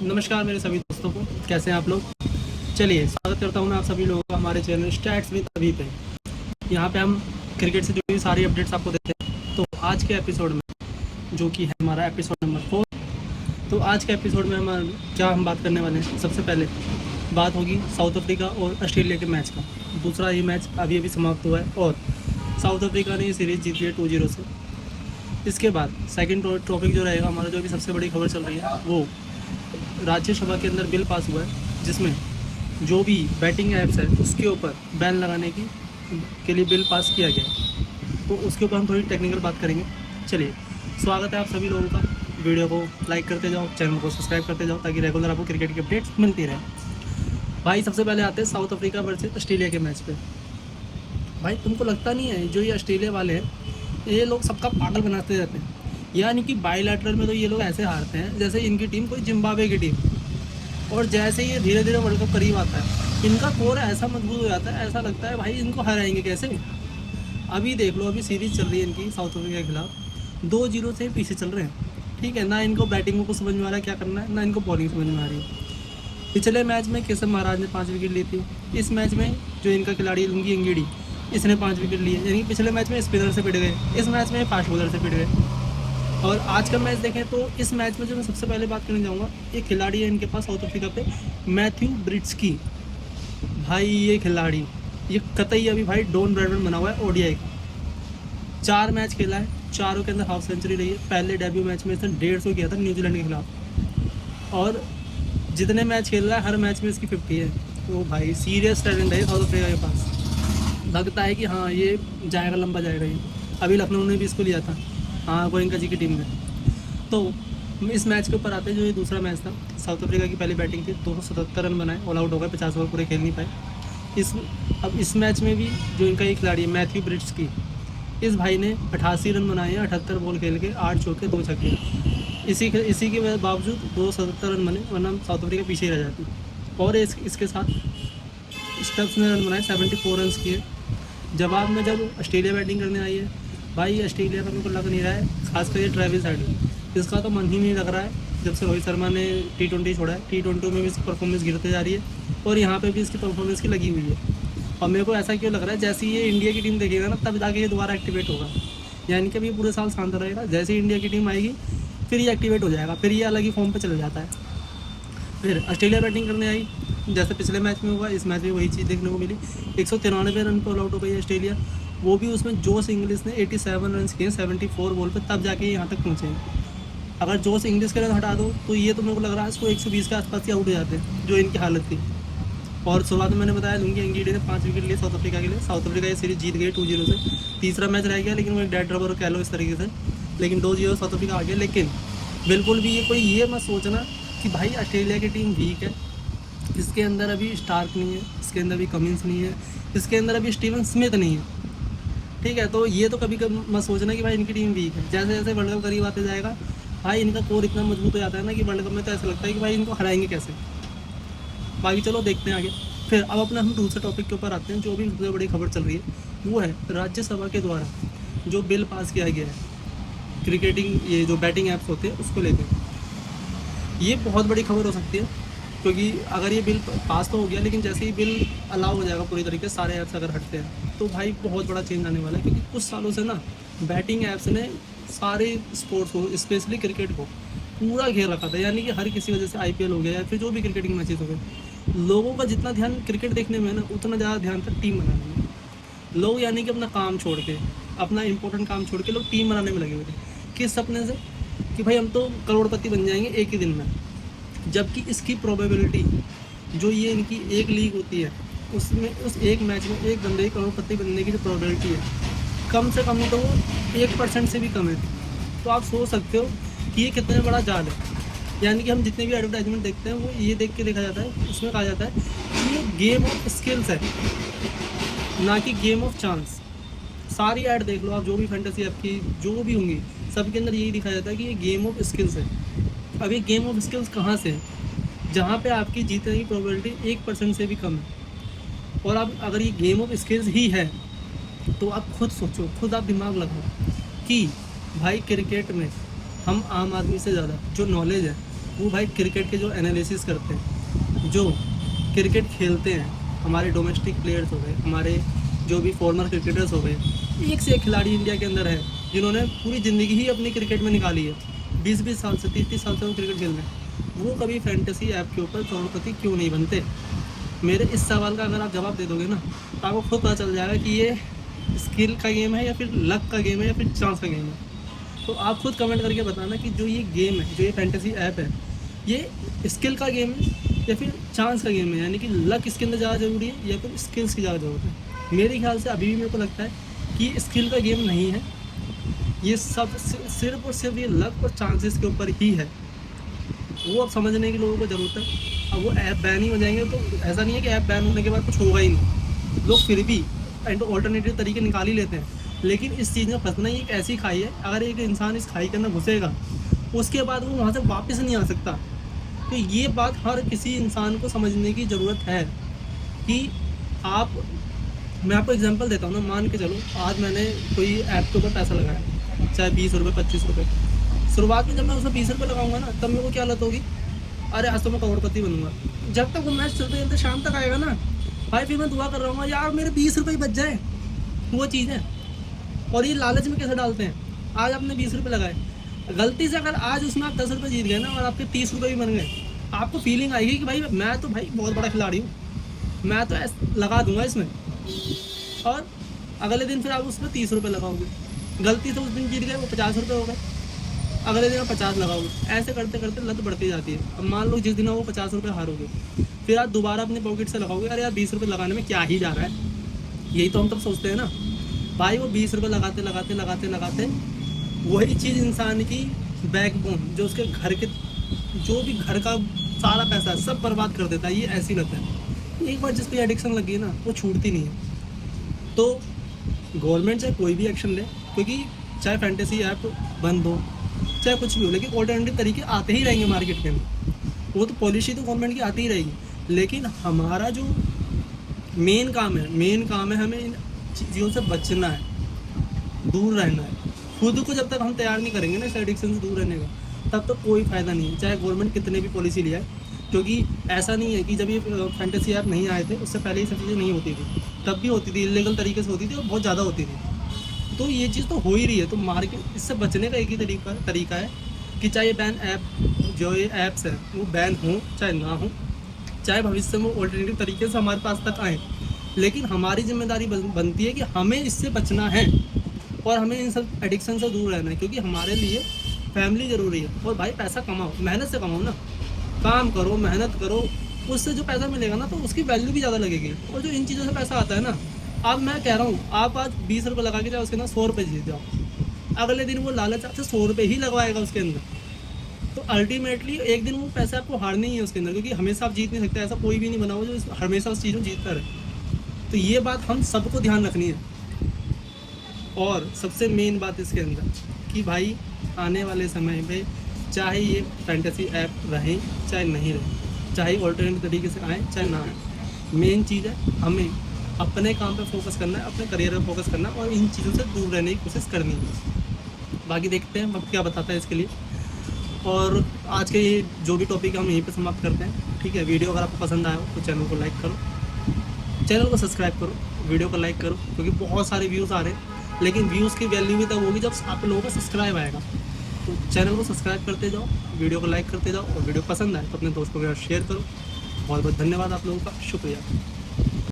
नमस्कार मेरे सभी दोस्तों को, कैसे हैं आप लोग। चलिए स्वागत करता हूं मैं आप सभी लोगों का हमारे चैनल स्टैट्स विद अभी पे। यहाँ पे हम क्रिकेट से जुड़ी सारी अपडेट्स आपको देते हैं। तो आज के एपिसोड में, जो कि है हमारा एपिसोड नंबर 4, तो आज के एपिसोड में हम बात करने वाले हैं। सबसे पहले बात होगी साउथ अफ्रीका और ऑस्ट्रेलिया के मैच का। दूसरा ये मैच अभी अभी समाप्त हुआ है और साउथ अफ्रीका ने ये सीरीज़ जीत ली है 2-0 से। इसके बाद सेकंड टॉपिक जो रहेगा हमारा, जो अभी सबसे बड़ी खबर चल रही है, वो राज्यसभा के अंदर बिल पास हुआ है जिसमें जो भी बैटिंग ऐप्स है उसके ऊपर बैन लगाने के लिए बिल पास किया गया है। तो उसके ऊपर हम थोड़ी टेक्निकल बात करेंगे। चलिए, स्वागत है आप सभी लोगों का। वीडियो को लाइक करते जाओ, चैनल को सब्सक्राइब करते जाओ ताकि रेगुलर आपको क्रिकेट की अपडेट्स मिलती रहे। भाई सबसे पहले आते हैं साउथ अफ्रीका वर्सेस ऑस्ट्रेलिया के मैच पे। भाई तुमको लगता नहीं है जो ये ऑस्ट्रेलिया वाले हैं, ये लोग सबका पागल बनाते रहते हैं। यानी कि बाईलैटरल में तो ये लोग ऐसे हारते हैं जैसे इनकी टीम कोई जिम्बाब्वे की टीम, और जैसे ये धीरे धीरे वर्ल्ड कप करीब आता है इनका कोर ऐसा मजबूत हो जाता है, ऐसा लगता है भाई इनको हराएंगे कैसे। अभी देख लो, अभी सीरीज़ चल रही है इनकी साउथ अफ्रीका के खिलाफ, 2-0 से पीछे चल रहे हैं। ठीक है ना, इनको बैटिंग में कुछ समझ में आ रहा है क्या करना है, ना इनको बॉलिंग समझ में आ रही है। पिछले मैच में केशव महाराज ने 5 विकेट ली थी। इस मैच में जो इनका खिलाड़ी लुंगी अंगीडी, इसने 5 विकेट लिए। यानी पिछले मैच में स्पिनर से पिट गए, इस मैच में फास्ट बॉलर से पिट गए। और आज का मैच देखें तो इस मैच में जो मैं सबसे पहले बात करने जाऊँगा, एक खिलाड़ी है इनके पास साउथ अफ्रीका पे, मैथ्यू ब्रिट्सकी। भाई ये खिलाड़ी, ये कतई अभी भाई डॉन ब्रैडमैन बना हुआ है ओडीआई का। 4 मैच खेला है, चारों के अंदर हाफ सेंचुरी रही है। पहले डेब्यू मैच में इसने 150 किया था न्यूजीलैंड के खिलाफ, और जितने मैच खेल रहा है हर मैच में इसकी 50 है। तो भाई सीरियस टैलेंट है साउथ अफ्रीका के पास। लगता है कि हाँ ये जाएगा, लंबा जाएगा ये। अभी लखनऊ ने भी इसको लिया था, हाँ गोयनका जी की टीम में। तो इस मैच के ऊपर आते हैं, जो ये दूसरा मैच था, साउथ अफ्रीका की पहली बैटिंग थी, 277 रन बनाए, ऑल आउट हो गए, 50 ओवर पूरे खेल नहीं पाए। अब इस मैच में भी जो इनका ये खिलाड़ी है मैथ्यू ब्रिट्सकी, इस भाई ने 88 रन बनाए हैं 78 बॉल खेल के, 8 चौके 2 छक्के। इसी के बावजूद 277 रन बने, वरना साउथ अफ्रीका पीछे ही रह जाती। और इसके साथ स्टब्स ने रन बनाए, 74 रन किए। जवाब में जब ऑस्ट्रेलिया बैटिंग करने आई है, भाई ऑस्ट्रेलिया का मेरे को लग नहीं रहा है, खासकर ये ट्रेविस हेड, इसका तो मन ही नहीं लग रहा है जब से रोहित शर्मा ने T20 छोड़ा है। T20 में भी इसकी परफॉर्मेंस गिरते जा रही है और यहाँ पे भी इसकी परफॉर्मेंस की लगी हुई है। और मेरे को ऐसा क्यों लग रहा है, जैसे ये इंडिया की टीम देखेगा ना तब जाके ये दोबारा एक्टिवेट होगा। यानी कि अभी ये पूरे साल शांत रहेगा, जैसे इंडिया की टीम आएगी फिर ये एक्टिवेट हो जाएगा, फिर ये अलग ही फॉर्म पर चला जाता है। फिर ऑस्ट्रेलिया बैटिंग करने आई, जैसे पिछले मैच में हुआ, इस मैच में वही चीज़ देखने को मिली। 193 रन पर ऑल आउट हो गई है ऑस्ट्रेलिया, वो भी उसमें जोश इंग्लिश ने 87 रन किए 74 बॉल पे, तब जाके यहाँ तक पहुँचे हैं। अगर जोश इंग्लिश के रन हटा दो तो ये तो मेरे को लग रहा है इसको 120 के आसपास ही आउट हो जाते हैं, जो इनकी हालत थी। और शुरुआत में मैंने बताया लुंगी अंगीडी ने 5 विकेट लिए साउथ अफ्रीका के लिए। साउथ अफ्रीका ये सीरीज जीत गई 2-0 से। तीसरा मैच रह गया, लेकिन वो एक डेड रबर कह लो इस तरीके से, लेकिन 2-0 साउथ अफ्रीका आ गया। लेकिन बिल्कुल भी ये मत सोचना कि भाई ऑस्ट्रेलिया की टीम वीक है, इसके अंदर अभी स्टार्क नहीं है, इसके अंदर अभी कमिंस नहीं है, इसके अंदर अभी स्टीवन स्मिथ नहीं है। ठीक है, तो ये तो कभी मत सोचना कि भाई इनकी टीम वीक है। जैसे जैसे वर्ल्ड कप करीब आते जाएगा भाई इनका कोर इतना मजबूत हो जाता है ना कि वर्ल्ड कप में तो ऐसा लगता है कि भाई इनको हराएंगे कैसे। बाकी चलो देखते हैं आगे। फिर अब अपना हम दूसरे टॉपिक के ऊपर आते हैं, जो भी सबसे बड़ी खबर चल रही है वो है राज्यसभा के द्वारा जो बिल पास किया गया है क्रिकेटिंग, ये जो बैटिंग ऐप्स होते हैं उसको लेकर। ये बहुत बड़ी खबर हो सकती है, क्योंकि अगर ये बिल पास तो हो गया, लेकिन जैसे ही बिल अलाउ हो जाएगा पूरी तरीके से, सारे ऐप्स अगर हटते हैं तो भाई बहुत बड़ा चेंज आने वाला है। क्योंकि कुछ सालों से ना बैटिंग ऐप्स ने सारे स्पोर्ट्स को, स्पेशली क्रिकेट को पूरा घेर रखा था। यानी कि हर किसी वजह से IPL हो गया या फिर जो भी क्रिकेटिंग मैचेस हो गए, लोगों का जितना ध्यान क्रिकेट देखने में है ना, उतना ज़्यादा ध्यान था टीम बनाने में। लोग यानी कि अपना काम छोड़ के, अपना इंपॉर्टेंट काम छोड़ के लोग टीम बनाने में लगे हुए थे। किस सपने से कि भाई हम तो करोड़पति बन जाएंगे एक ही दिन में। जबकि इसकी प्रोबेबिलिटी, जो ये इनकी एक लीग होती है उसमें, उस एक मैच में एक बंदे की करोड़पति बनने की जो प्रोबेबिलिटी है, कम से कम तो वो 1% से भी कम है। तो आप सोच सकते हो कि ये कितने बड़ा जाल है। यानी कि हम जितने भी एडवर्टाइजमेंट देखते हैं वो ये देख के देखा जाता है, उसमें कहा जाता है कि ये गेम ऑफ स्किल्स है, ना कि गेम ऑफ चांस। सारी ऐड देख लो आप, जो भी फैंटेसी आपकी जो भी होंगी, सबके अंदर यही दिखाया जाता है कि ये गेम ऑफ स्किल्स है। अब ये गेम ऑफ स्किल्स कहाँ से है, जहाँ पे आपकी जीतने की प्रोबेबिलिटी 1% से भी कम है। और अब अगर ये गेम ऑफ स्किल्स ही है तो आप खुद सोचो, खुद आप दिमाग लगाओ कि भाई क्रिकेट में हम आम आदमी से ज़्यादा जो नॉलेज है वो भाई क्रिकेट के जो एनालिसिस करते हैं, जो क्रिकेट खेलते हैं, हमारे डोमेस्टिक प्लेयर्स हो गए, हमारे जो भी फॉर्मर क्रिकेटर्स हो गए, एक से एक खिलाड़ी इंडिया के अंदर है जिन्होंने पूरी ज़िंदगी ही अपनी क्रिकेट में निकाली है, 20-20 साल से, 30-30 साल से वो क्रिकेट खेल रहे हैं। वो कभी फैंटेसी ऐप के ऊपर करोड़पति क्यों नहीं बनते? मेरे इस सवाल का अगर आप जवाब दे दोगे ना, तो आपको खुद पता चल जाएगा कि ये स्किल का गेम है या फिर लक का गेम है या फिर चांस का गेम है। तो आप खुद कमेंट करके बताना कि जो ये गेम है, जो ये फैंटेसी ऐप है, ये स्किल का गेम है या फिर चांस का गेम है, यानी कि लक इसके अंदर ज़्यादा ज़रूरी है या फिर स्किल्स की ज़्यादा ज़रूरत है। मेरे ख्याल से अभी भी मेरे को लगता है कि ये स्किल का गेम नहीं है, ये सब सिर्फ और सिर्फ ये लक और चांसेस के ऊपर ही है। वो अब समझने की लोगों को ज़रूरत है। अब वो ऐप बैन ही हो जाएंगे तो ऐसा नहीं है कि ऐप बैन होने के बाद कुछ होगा ही नहीं, लोग फिर भी ऑल्टरनेटिव तरीके निकाल ही लेते हैं। लेकिन इस चीज़ में फंसना ही एक ऐसी खाई है, अगर एक इंसान इस खाई के अंदर घुसेगा उसके बाद वो वहाँ से वापस नहीं आ सकता। तो ये बात हर किसी इंसान को समझने की ज़रूरत है कि आप, मैं आपको एग्जांपल देता हूँ ना, मान के चलो आज मैंने कोई ऐप के ऊपर पैसा लगाया, चाहे 20 रुपये 25 रुपये। शुरुआत में जब मैं उसमें 20 रुपये लगाऊंगा ना, तब मेरे को क्या लत होगी, अरे आज तो मैं करोड़पति बनूंगा। जब तक वो मैच चलते चलते शाम तक आएगा ना भाई, फिर मैं दुआ कर रहा हूँ यार मेरे 20 रुपये बच जाए। वो चीज़ है। और ये लालच में कैसे डालते हैं, आज आपने 20 रुपये लगाए, गलती से अगर आज उसमें आप 10 रुपये जीत गए ना और आपके 30 रुपये भी बन गए, आपको फीलिंग आएगी कि भाई मैं तो भाई बहुत बड़ा खिलाड़ी हूँ, मैं तो लगा दूंगा इसमें। और अगले दिन फिर आप उसमें 30 रुपये लगाओगे, गलती से उस दिन जीत गए, वो 50 रुपये हो गए, अगले दिन आप 50 लगाओगे, ऐसे करते करते लत बढ़ती जाती है। अब मान लो जिस दिन वो 50 रुपये हारोगे, फिर आप दोबारा अपने पॉकेट से लगाओगे, अरे यार 20 रुपये लगाने में क्या ही जा रहा है, यही तो हम तब सोचते हैं ना भाई। वो 20 रुपये लगाते लगाते लगाते लगाते वही चीज़ इंसान की बैकबोन, जो उसके घर के, जो भी घर का सारा पैसा सब बर्बाद कर देता है। ये ऐसी लत है, एक बार जिसको एडिक्शन लगी है ना, वो छूटती नहीं है। तो गवर्नमेंट चाहे कोई भी एक्शन ले, क्योंकि चाहे फैंटेसी ऐप बंद हो चाहे कुछ भी हो, लेकिन ऑल्टरनेटिव तरीके आते ही रहेंगे मार्केट के अंदर। वो तो पॉलिसी तो गवर्नमेंट की आती ही रहेगी, लेकिन हमारा जो मेन काम है हमें इन चीज़ों से बचना है, दूर रहना है। खुद को जब तक हम तैयार नहीं करेंगे ना इस एडिक्शन से दूर रहने का, तब तक कोई फ़ायदा नहीं है, चाहे गवर्नमेंट कितने भी पॉलिसी ले आए। क्योंकि ऐसा नहीं है कि जब ये फैंटेसी ऐप नहीं आए थे उससे पहले ये सब चीज़ें नहीं होती थी, तब भी होती थी, इलीगल तरीके से होती थी और बहुत ज़्यादा होती थी। तो ये चीज़ तो हो ही रही है। तो मार्केट, इससे बचने का एक ही तरीका है कि चाहे ये बैन ऐप, जो ये ऐप्स हैं वो बैन हो चाहे ना हो, चाहे भविष्य में ऑल्टरनेटिव तरीके से हमारे पास तक आएँ, लेकिन हमारी जिम्मेदारी बनती है कि हमें इससे बचना है और हमें इन सब एडिक्शन से दूर रहना है। क्योंकि हमारे लिए फैमिली ज़रूरी है। और भाई पैसा कमाओ, मेहनत से कमाओ ना, काम करो, मेहनत करो, उससे जो पैसा मिलेगा ना तो उसकी वैल्यू भी ज़्यादा लगेगी। और जो इन चीज़ों से पैसा आता है ना, अब मैं कह रहा हूँ आप आज 20 रुपये लगा के जाओ, उसके अंदर 100 रुपये जीत जाओ, अगले दिन वो लालच आपसे 100 रुपये ही लगवाएगा उसके अंदर। तो अल्टीमेटली एक दिन वो पैसे आपको हारने ही है उसके अंदर, क्योंकि हमेशा आप जीत नहीं सकते। ऐसा कोई भी नहीं बना हुआ जो हमेशा उस चीज़ में जीतता रहे। तो ये बात हम सबको ध्यान रखनी है। और सबसे मेन बात इसके अंदर कि भाई आने वाले समय में चाहे ये फैंटेसी ऐप रहे चाहे नहीं रहे, चाहे ऑल्टरनेटिव तरीके से आए चाहे ना आए, मेन चीज़ है हमें अपने काम पे फोकस करना है, अपने करियर पे फोकस करना है और इन चीज़ों से दूर रहने की कोशिश करनी है। बाकी देखते हैं वक्त क्या बताता है इसके लिए। और आज के ये जो भी टॉपिक हम यहीं पे समाप्त करते हैं, ठीक है। वीडियो अगर आपको पसंद आया हो तो चैनल को लाइक करो, चैनल को सब्सक्राइब करो, वीडियो को लाइक करो, क्योंकि बहुत सारे व्यूज़ आ रहे हैं, लेकिन व्यूज़ की वैल्यू भी तब होगी जब आप लोगों का सब्सक्राइब आएगा। तो चैनल को सब्सक्राइब करते जाओ, वीडियो को लाइक करते जाओ और वीडियो पसंद आए तो अपने दोस्तों के साथ शेयर करो। बहुत बहुत धन्यवाद आप लोगों का, शुक्रिया।